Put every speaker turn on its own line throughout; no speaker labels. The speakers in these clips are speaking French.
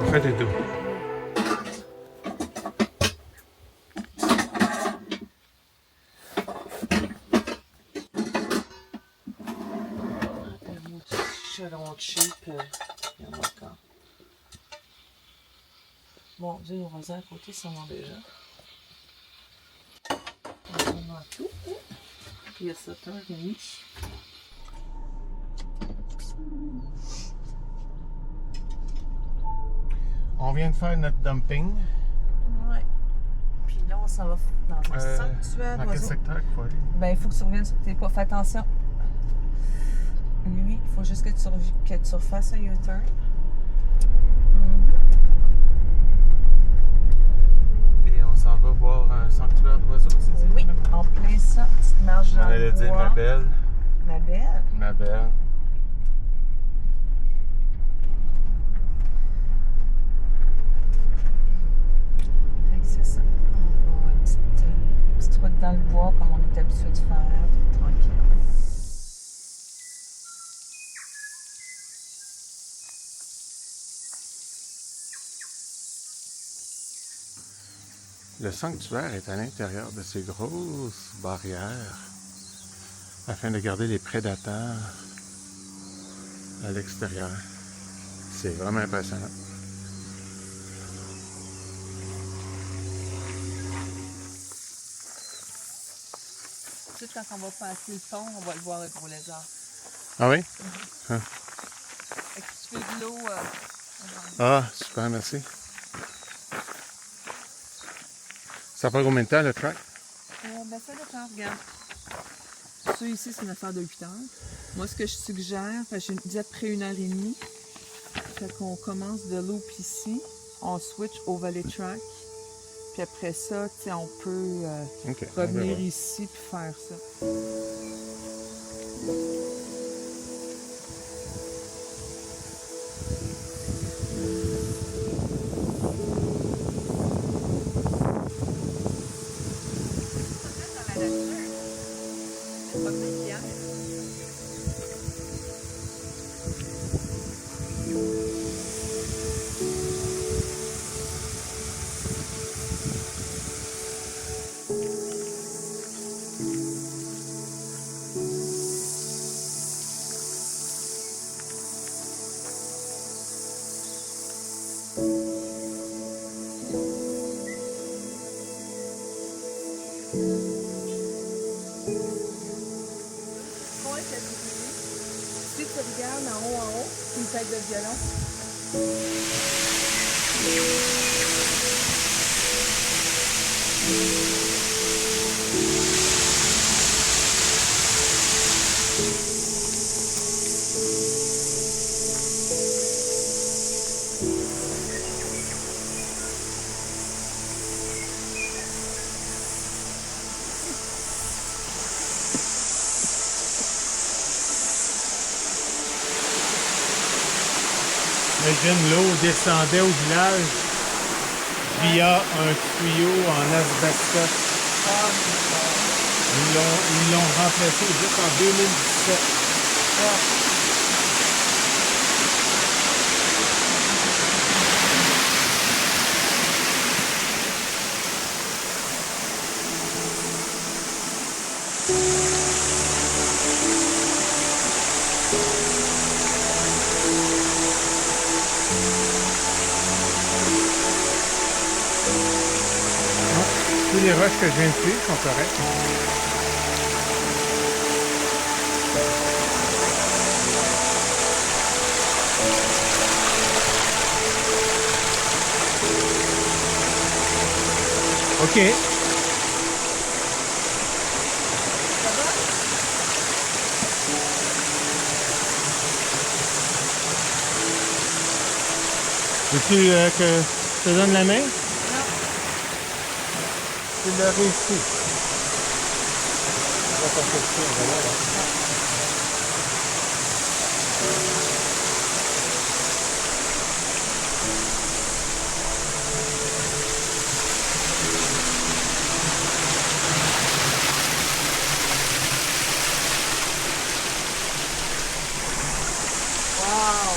Près des deux.
Le mot chaudron cheap, il y en a encore. Bon, Dieu, nos voisins à côté s'en vont déjà. On a tout. Puis il y a 7h30.
On vient de faire notre dumping.
Ouais. Puis là, on s'en va dans un sanctuaire
Dans quel
d'oiseaux.
secteur qu'il faut aller?
Ben, il faut que tu reviennes sur tes pas. Fais attention. Lui, il faut juste que tu refasses un U-turn.
Et on s'en va voir un sanctuaire d'oiseaux, c'est ça?
Oui, en plein ça, petite marche
On
dans
allait
le
dire
bois.
ma belle.
Ma belle.
Ma belle.
Fait que c'est ça. On va une petite route dans le bois comme on est habitué de faire, tranquille.
Le sanctuaire est à l'intérieur de ces grosses barrières afin de garder les prédateurs à l'extérieur. C'est vraiment impressionnant.
Tu sais, quand on va passer le pont, on va le voir, le gros lézard.
Ah oui?
Fait que si tu fais de l'eau,
Ah, super, merci. Ça prend combien de temps le track?
ben ça dépend, regarde. Ça ici, c'est une affaire de 8 heures. Moi, ce que je suggère, parce que je dis après 1h30, fait qu'on commence de l'eau ici, on switch au valley track, puis après ça, tu sais, on peut
Ok, on
revenir
verra.
ici puis faire ça. Dans la nature, c'est pas bien. Si tu regardes en haut, c'est une tête de violon.
Imagine, l'eau descendait au village via un tuyau en asbestos. Ils l'ont remplacé juste en 2017. Tous les roches que je viens de suivre sont correctes. OK. Veux-tu que je te donne la main? Tu l'as réussi. On va passer ici, on va voir, là.
Wow!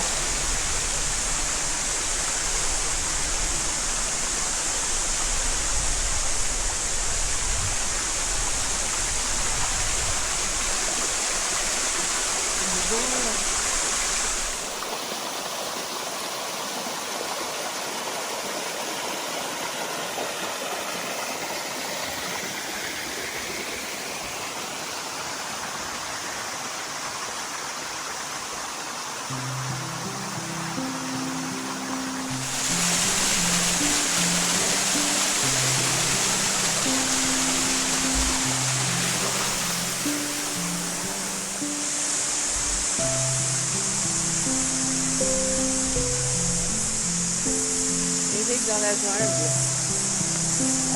Éric dans la jungle.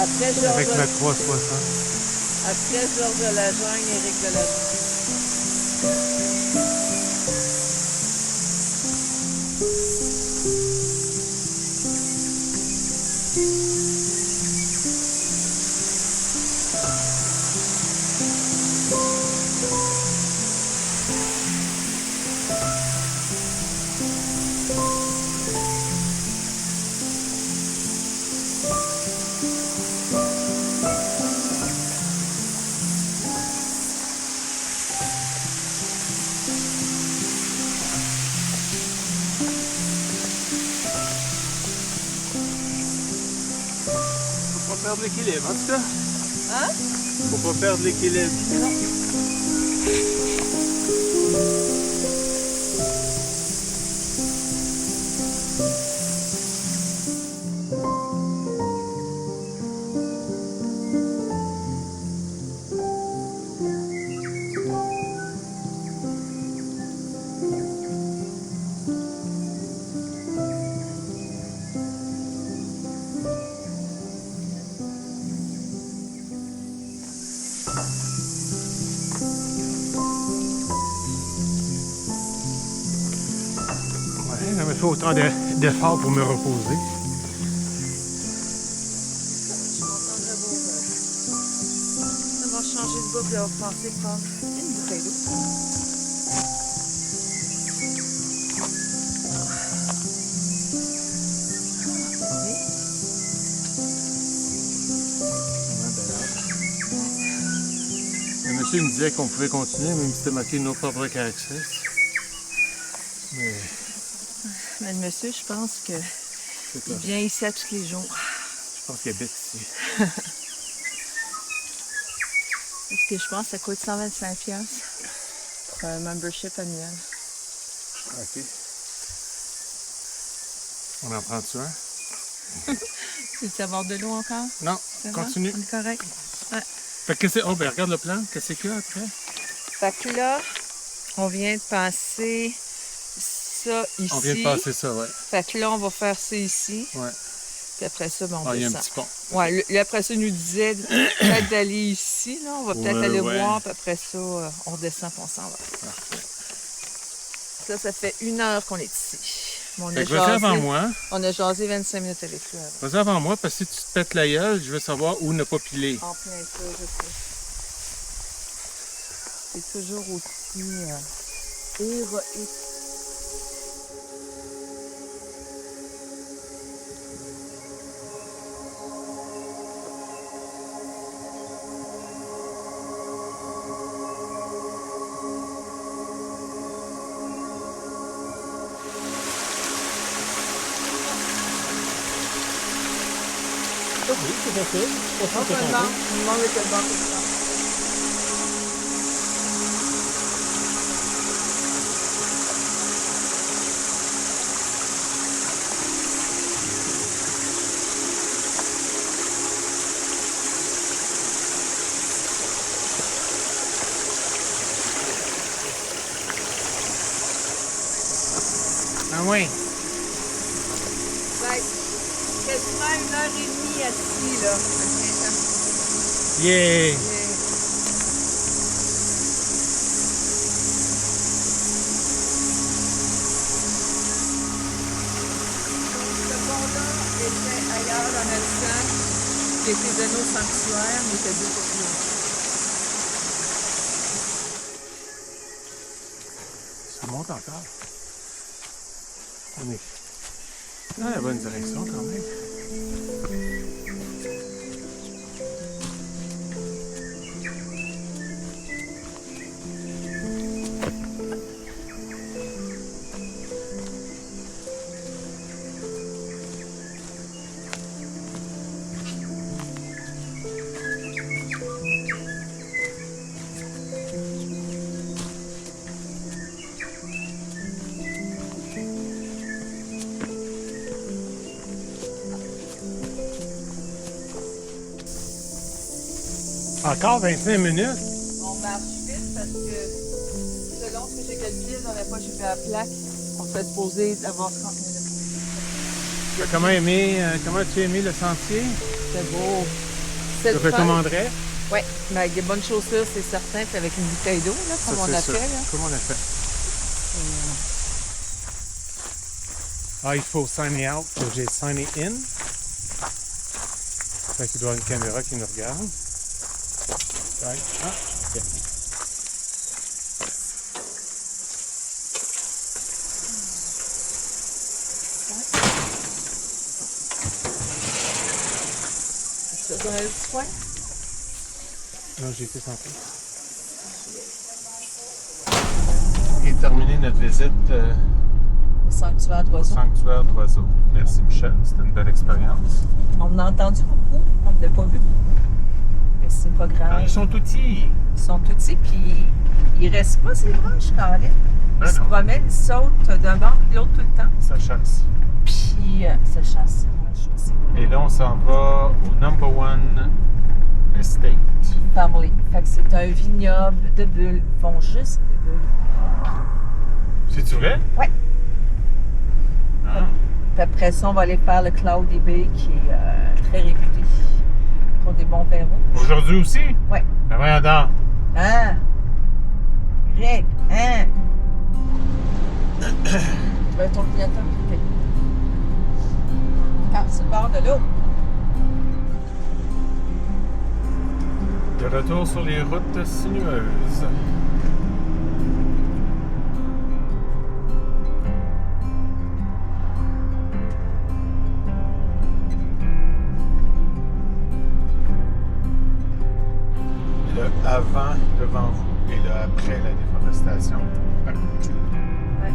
Après Georges,
Avec ma 360.
après Georges de la jungle, Éric de la jungle.
Faut pas perdre l'équilibre, en tout cas.
Hein?
Faut pas perdre l'équilibre. Ouais, ça me fait autant d'efforts pour me reposer.
Je suis contente de vous. Ça va changer de boucle, on va penser prendre une bouteille d'eau.
Le monsieur me disait qu'on pouvait continuer, même si c'était marqué No Public Access. Mais
Mais le monsieur, je pense que
c'est
il
ça.
vient ici à tous les jours.
Je pense qu'il habite ici.
Parce que je pense que ça coûte 125$ pour un membership annuel.
OK. On en prend-tu un?
Tu veux avoir de l'eau encore?
Non,
Ça va?
continue.
On est correct.
Fait que c'est... Oh, ben regarde le plan. Qu'est-ce qu'il y a après?
Fait que là, on vient de passer ça ici.
On vient de passer ça, ouais.
Fait que là, on va faire ça ici.
Ouais.
Puis après ça, ben, on
Ah, il y a un
descend.
petit pont.
Ouais, lui, après ça, il nous disait peut-être d'aller ici. Là. On va peut-être
Ouais,
aller
ouais.
voir. Puis après ça, on descend puis on s'en va.
Parfait.
Ça fait 1 heure qu'on est ici. On
Fait
a,
que vas-y avant
jasé,
moi.
on a jasé 25 minutes avec lui avant.
Vas-y avant moi, parce que si tu te pètes la gueule, je veux savoir où ne pas piler.
En plein ça, je sais. C'est toujours aussi héroïque.
Oui, c'est parfait.
On va le banc. On va mettre le banc tout le temps.
Ah oui.
Fait que quasiment 1h30 assis, là.
Yeah!
Ce pont-là était ailleurs dans notre sang, qui était donné au sanctuaire, mais était 2 fois plus long.
Ça monte encore. On est dans la bonne direction quand même. Encore 25 minutes?
On marche vite parce que selon ce que j'ai calculé dans la poche de la plaque, on serait supposé d'avoir 30 minutes.
Comment tu as aimé le sentier?
C'est beau.
Tu le recommanderais?
Oui, mais avec des bonnes chaussures, c'est certain, puis avec une bouteille d'eau, là, comme on a fait. Là.
Comme on a fait. Ah, il faut signer out, que j'ai signé in. Fait qu'il doit y avoir une caméra qui nous regarde. Ouais. Ah, ok.
Tu veux donner le petit point?
Non, j'ai été sans plus. Et terminé notre visite
Au sanctuaire
au
d'oiseaux.
sanctuaire d'oiseaux. Merci Michel, c'était une belle expérience.
On en a entendu beaucoup, on ne l'a pas vu. Mais c'est pas grave.
Ah, ils sont tout petits.
Ils sont tout petits, puis ils restent pas ces branches, Caroline.
Ben
Ils se
non.
promènent, ils sautent d'un bord et de l'autre tout le temps.
Ça chasse.
Puis ça chasse. Aussi.
Et là, on s'en va au Number One Estate.
Family. Fait que c'est un vignoble de bulles. Ils font juste des bulles.
C'est-tu vrai?
Ouais.
Ah.
Puis après ça, on va aller faire le Cloudy Bay qui est très réputé pour des bons vins rouges.
Aujourd'hui aussi?
Ouais.
Ben voyons donc.
Hein? Greg, hein? Tu veux ton clientèle? OK. Ah, c'est le bord de l'eau.
De retour sur les routes sinueuses. Le avant devant vous et le après la déforestation à côté.
Ouais.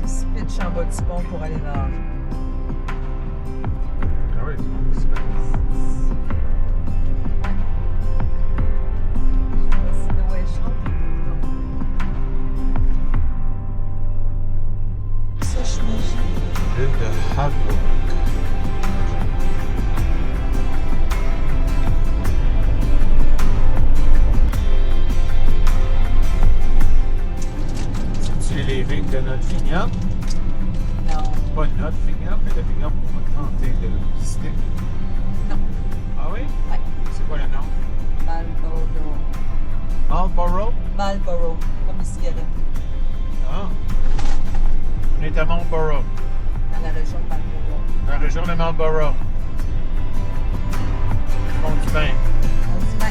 Ils se pitchent en bas du pont pour aller nager.
Ah oui, c'est bien.
Si l'eau est chaude. Ça, je m'imagine.
L'île de Havre. C'est les vignes de notre vignoble.
Non.
Pas notre vignoble, mais le vignoble qu'on va tenter de visiter.
Non.
Ah oui?
Ouais.
C'est quoi le nom?
Marlboro.
Marlboro?
Marlboro. Comme une cigarette.
Ah. On est à Marlboro,
Dans la région de Marlboro.
dans la région de Marlboro. Ils font du vin.
On dit bien.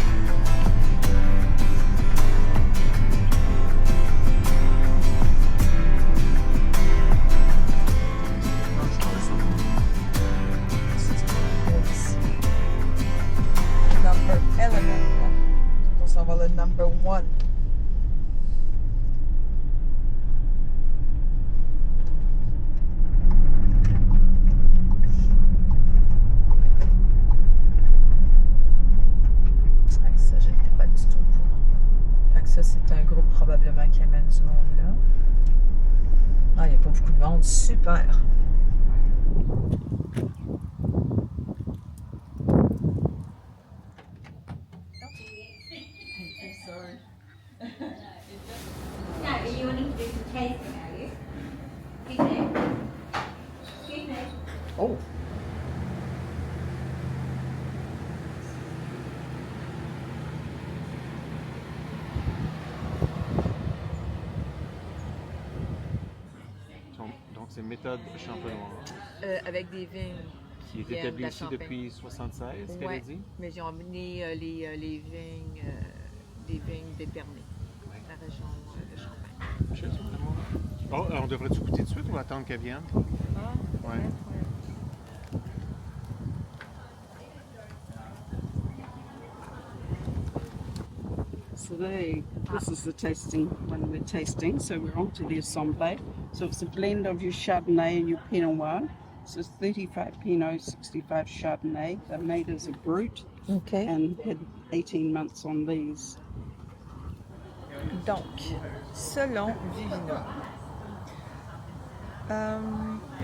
Number 11. On s'en va le number 1. Ça, je n'étais pas du tout au courant. Fait que ça, c'est un groupe probablement qui amène du monde là. Ah, il n'y a pas beaucoup de monde. Super.
No, you wanting to do some tasting, are you? Excuse me. Excuse me.
Oh!
Donc c'est méthode champenoise
Avec des vignes.
qui est
Vienne
établie
de la
ici
Champagne.
depuis 1976, qu'elle a
Ouais.
dit.
Mais ils ont amené les vignes, des vignes d'Épernay.
Oui. Oh, on devrait-tu goûter tout de suite ou attendre qu'elle vienne?
Ah,
Ouais.
So this is the tasting when we're tasting. So we're on to the assemblée. So it's a blend of your Chardonnay and your Pinot Noir. So it's 35 Pinot, 65 Chardonnay. They're made as a brut
OK.
and had 18 months on these.
Donc, selon Vivino,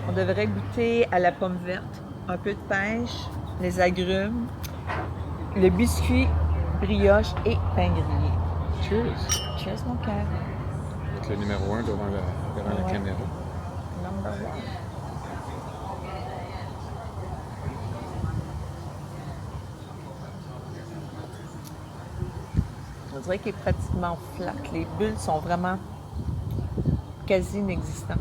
on devrait goûter à la pomme verte, un peu de pêche, les agrumes, le biscuit, brioche et pain grillé.
Cheers!
Cheers, mon cœur.
Avec le numéro 1 devant la
Ouais.
caméra.
Number one. On dirait qu'il est pratiquement flat. Les bulles sont vraiment quasi inexistantes.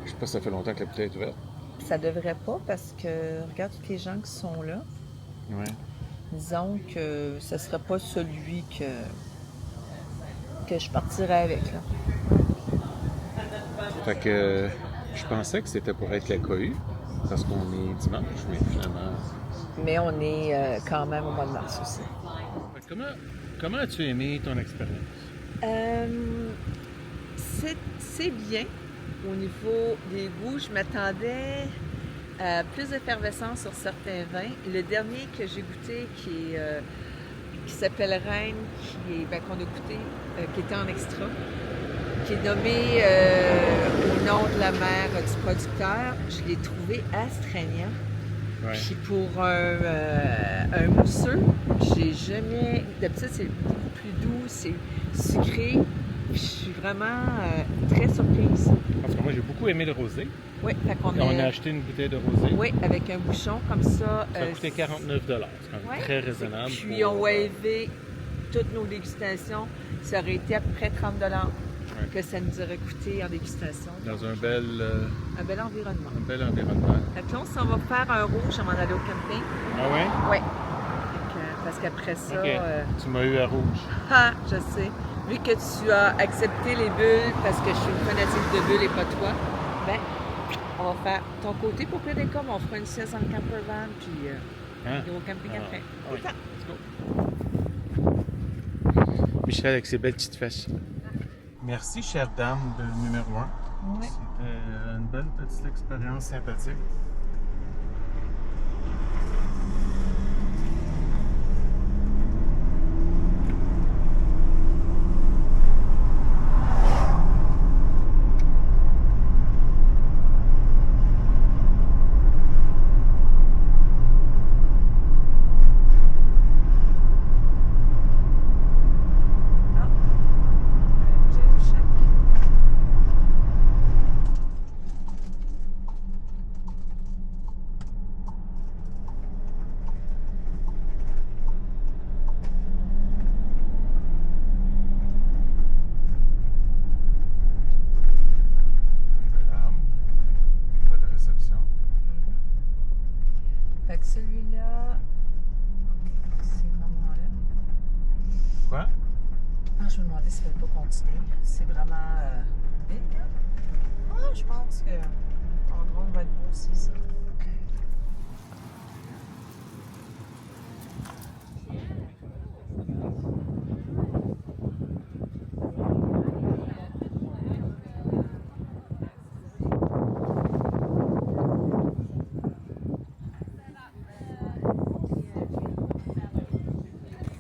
Je sais pas si ça fait longtemps que la bouteille est ouverte.
Ça devrait pas parce que regarde tous les gens qui sont là.
Ouais.
Disons que ce serait pas celui que je partirais avec. Là.
Fait que je pensais que c'était pour être la cohue, parce qu'on est dimanche, mais finalement.
Mais on est quand même au mois de mars aussi.
Fait que comment as-tu aimé ton expérience?
C'est bien. Au niveau des goûts, je m'attendais à plus d'effervescence sur certains vins. Le dernier que j'ai goûté, qui s'appelle Reine, qu'on a goûté, qui était en extra, qui est nommé au nom de la mère du producteur, je l'ai trouvé astreignant.
Ouais.
Puis pour un mousseux, j'ai jamais. D'habitude, c'est beaucoup plus doux, c'est sucré. Puis je suis vraiment très surprise.
Parce que moi, j'ai beaucoup aimé le rosé.
Oui, fait qu'on
On a acheté une bouteille de rosé.
Oui, avec un bouchon comme ça.
Ça a coûté 49 $. C'est quand même
ouais.
très raisonnable.
Puis on wavé toutes nos dégustations. Ça aurait été à peu près 30 $ que ça nous aurait coûté en dégustation.
Dans un bel
environnement.
environnement.
Fait que là, on s'en va faire un rouge avant d'aller au camping.
Ah ouais?
Oui. Parce qu'après ça...
OK. Tu m'as eu à rouge.
Ah, je sais. Vu que tu as accepté les bulles parce que je suis une fanatique de bulles et pas toi, ben, on va faire ton côté pour Play des Coms. On fera une sieste en camper van, puis au camping après.
oui.
Autant.
Michel avec ses belles petites fesses. Merci, chère dame de numéro 1.
Ouais.
C'était une belle petite expérience sympathique.
Fait que celui-là, c'est vraiment là.
Quoi?
Ah, je me demandais s'il ne va pas continuer. C'est vraiment big, hein? Ah, je pense que ton drone va être beau aussi, ça.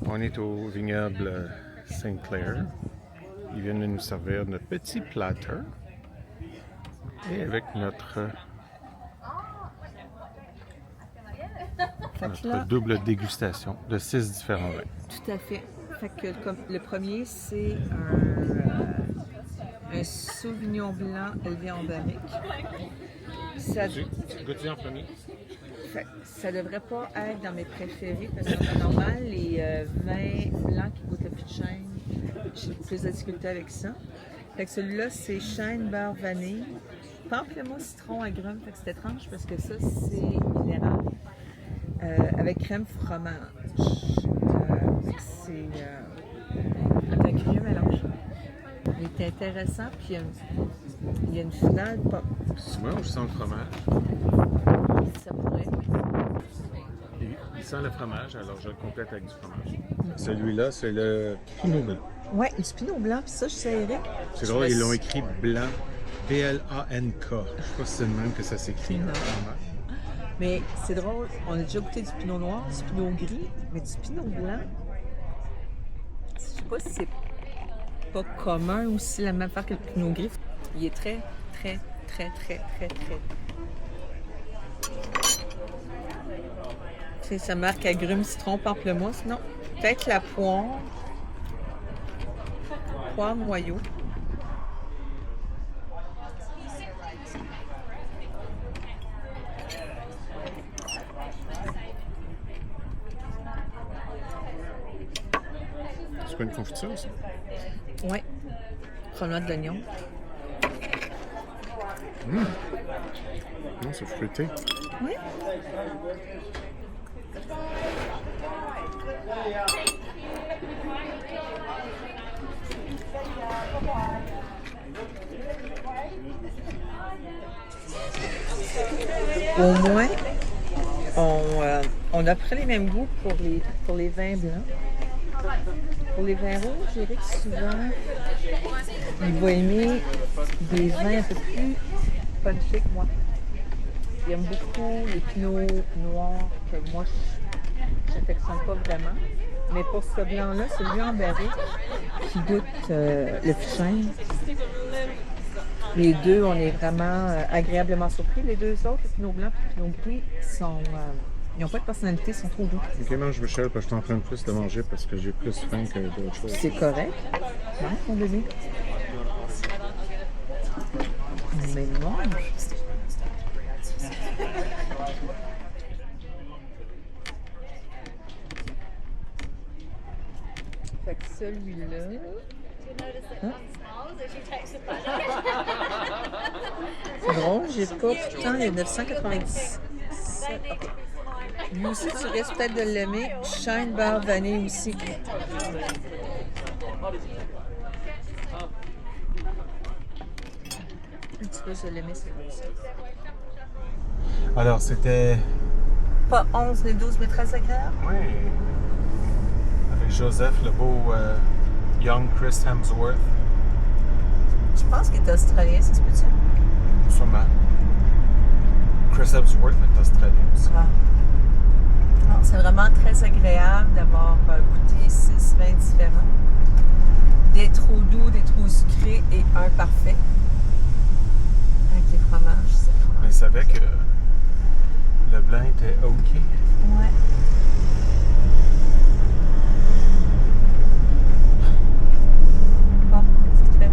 On est au vignoble Saint-Clair. Ils viennent de nous servir notre petit platter. Et avec notre double dégustation de 6 différents vins.
Tout à fait. Fait que le premier, c'est un Sauvignon blanc élevé en barrique. Ça,
Tu goûtes en premier?
ça devrait pas être dans mes préférés parce que normal, les vins blancs qui goûtent le plus de chêne, j'ai plus de difficulté avec ça. Fait que celui-là, c'est chêne, beurre, vanille, pamplemousse, citron, agrumes. Fait que c'est étrange parce que ça, c'est minéral. Avec crème fromage. C'est un curieux mélange. Il est intéressant, puis il y a une finale pas.
Tu manges sans le fromage.
Ça pourrait.
Il sent le fromage, alors je le complète avec du fromage. Celui-là, c'est le pinot blanc.
Ouais, du pinot blanc, puis ça, je sais, Eric.
C'est drôle, ils l'ont écrit blanc. B-L-A-N-K. Je sais pas si c'est le même que ça s'écrit.
Non. Mais c'est drôle, on a déjà goûté du pinot noir, du pinot gris, mais du pinot blanc, je sais pas si c'est pas commun aussi la même affaire que le pinot gris. Il est très. Tu sais, ça marque agrumes, citron, pamplemousse, non? Peut-être la poire. Poire noyau.
C'est quoi une confiture, ça?
Oui. Promenade d'oignon.
Non, c'est fruité.
Oui. Au moins, on a pris les mêmes goûts pour les vins blancs. Pour les vins rouges, je dirais que souvent, il va aimer des vins un peu plus punchy que moi. Il aime beaucoup les pinots noirs que moi, je n'affectionne pas vraiment. Mais pour ce blanc-là, celui en barrique qui goûte le chêne. Les deux, on est vraiment agréablement surpris. Les deux autres, le pinot blanc et le pinot gris, ils n'ont pas de personnalité, ils sont trop doux.
Ok, mange Michel, parce que je suis en train de plus de manger parce que j'ai plus faim que d'autres choses.
C'est correct. Non, mon bébé. Mais mange. Fait que celui-là. Hein? C'est drôle, j'ai pas pourtant les 997. Okay. Lui aussi, tu risques peut-être de l'aimer. Chêne, beurre, vanille aussi. Un petit peu, je l'aimer, celui-là aussi.
Alors, c'était...
Pas 11 ni 12, mais très agréable.
Oui. Avec Joseph, le beau Young Chris Hemsworth.
Je pense qu'il est australien, ça se peut-tu?
Sûrement. Chris Hemsworth est australien aussi.
Ah. Non, c'est vraiment très agréable d'avoir goûté 6 vins différents. Des trop doux, des trop sucrés et un parfait. Avec les fromages, c'est vraiment...
Mais il savait que le blanc était OK.
Ouais. Bon, qu'est-ce que tu fais?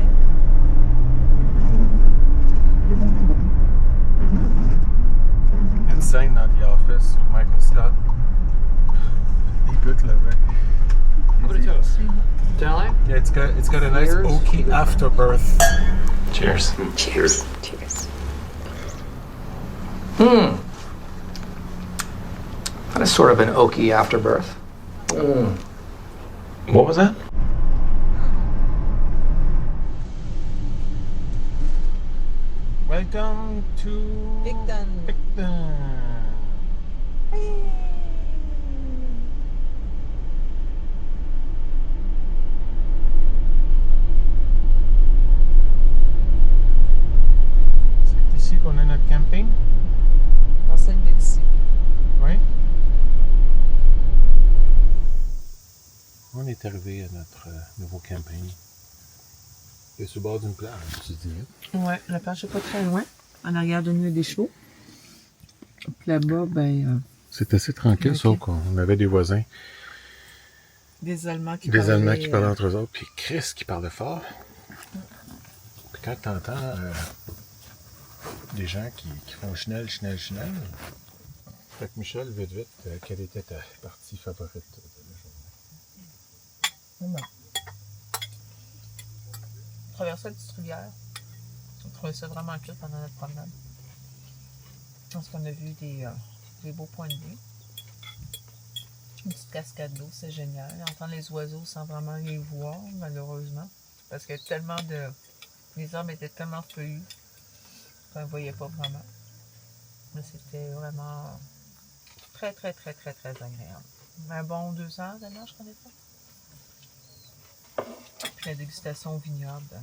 Une scène dans The Office où Michael Scott il goûte le vin.
What it goes? Darling?
Yeah, it's got a nice
Cheers.
oaky afterbirth.
Cheers.
Cheers. Cheers.
That is sort of an oaky afterbirth.
What was that? Welcome to
Picton.
Picton. C'est ici qu'on a notre camping?
Dans cette ville-ci.
Oui. On est arrivé à notre nouveau camping. Et sur le bord d'une plage, tu dirais.
Ouais, la plage n'est pas très loin. En arrière de nous, il y a des chevaux. Puis là-bas, ben,
C'est assez tranquille,
Ok.
sauf qu'on avait des voisins.
des Allemands qui
Des Allemands qui
parlaient,
parlaient entre eux autres, puis Chris qui parlait fort. Puis quand t'entends des gens qui font chenel, chenel, chenel. Fait que Michel, vite, vite, quelle était ta partie favorite de la journée?
traverser la petite rivière. On trouvait ça vraiment cute pendant notre promenade. Je pense qu'on a vu des beaux points de vue. Une petite cascade d'eau, c'est génial. Entendre les oiseaux sans vraiment les voir, malheureusement. Parce que tellement de... Les arbres étaient tellement feuillus qu'on ne voyait pas vraiment. Mais c'était vraiment très, très, très, très, très agréable. Un bon 2 heures de marche qu'on est fait. Puis la dégustation au vignoble,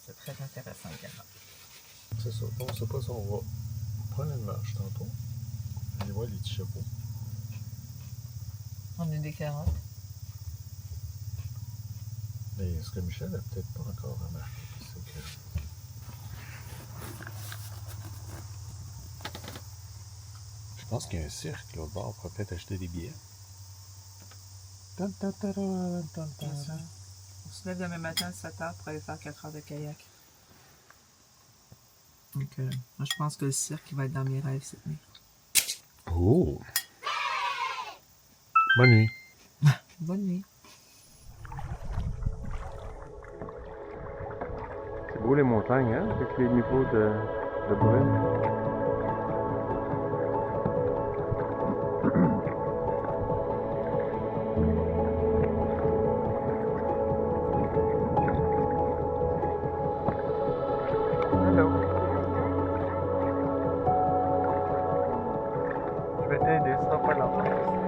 c'est très intéressant également.
C'est ça. On ne sait pas si on va prendre une marche tantôt. Allez voir les petits chapeaux.
On a des carottes.
Mais ce que Michel n'a peut-être pas encore remarqué, c'est que je pense qu'il y a un cirque là au bord. On pourrait peut-être acheter des billets.
On se lève demain matin à 7 h pour aller faire 4 heures de kayak. Donc, moi, je pense que le cirque il va être dans mes rêves cette nuit.
Oh! Bonne nuit.
Bonne nuit.
C'est beau les montagnes, hein, avec les niveaux de brume. Hello. Je vais t'aider, ce sera pas long.